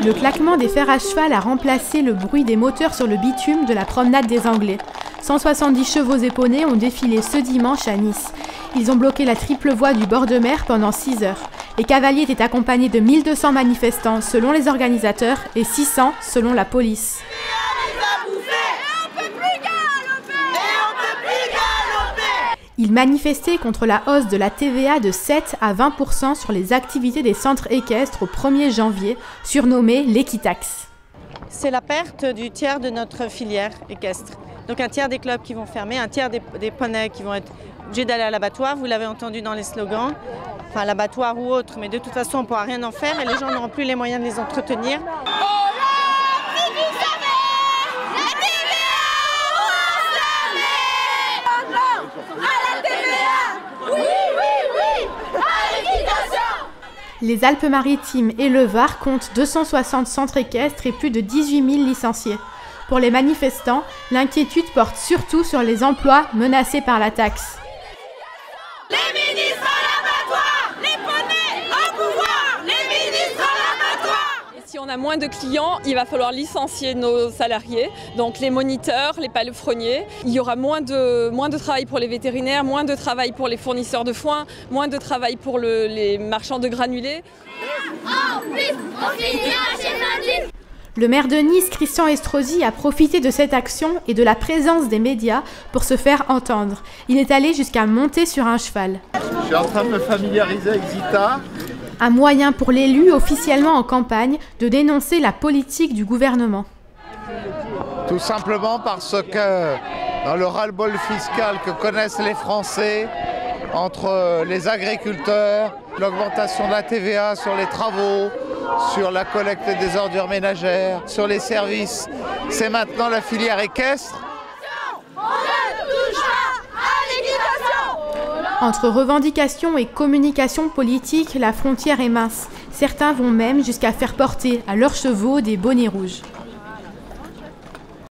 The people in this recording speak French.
Le claquement des fers à cheval a remplacé le bruit des moteurs sur le bitume de la promenade des Anglais. 170 chevaux épaulés ont défilé ce dimanche à Nice. Ils ont bloqué la triple voie du bord de mer pendant 6 heures. Les cavaliers étaient accompagnés de 1200 manifestants selon les organisateurs et 600 selon la police. Ils manifestaient contre la hausse de la TVA de 7 à 20% sur les activités des centres équestres au 1er janvier, surnommée l'équitaxe. C'est la perte du tiers de notre filière équestre. Donc un tiers des clubs qui vont fermer, un tiers des poneys qui vont être obligés d'aller à l'abattoir. Vous l'avez entendu dans les slogans, enfin l'abattoir ou autre, mais de toute façon on ne pourra rien en faire et les gens n'auront plus les moyens de les entretenir. Les Alpes-Maritimes et le Var comptent 260 centres équestres et plus de 18 000 licenciés. Pour les manifestants, l'inquiétude porte surtout sur les emplois menacés par la taxe. Les ministres à l'abattoir, les poneys au pouvoir, les ministres à l'abattoir. Et si on a moins de clients, il va falloir licencier nos salariés, donc les moniteurs, les palefreniers. Il y aura moins de travail pour les vétérinaires, moins de travail pour les fournisseurs de foin, moins de travail pour les marchands de granulés. En plus, on finira chez Nadine. Le maire de Nice, Christian Estrosi, a profité de cette action et de la présence des médias pour se faire entendre. Il est allé jusqu'à monter sur un cheval. Je suis en train de me familiariser avec Zita. Un moyen pour l'élu, officiellement en campagne, de dénoncer la politique du gouvernement. Tout simplement parce que dans le ras-le-bol fiscal que connaissent les Français, entre les agriculteurs, l'augmentation de la TVA sur les travaux, sur la collecte des ordures ménagères, sur les services, c'est maintenant la filière équestre. On ne touche pas à l'équitation. Entre revendications et communication politique, la frontière est mince. Certains vont même jusqu'à faire porter à leurs chevaux des bonnets rouges.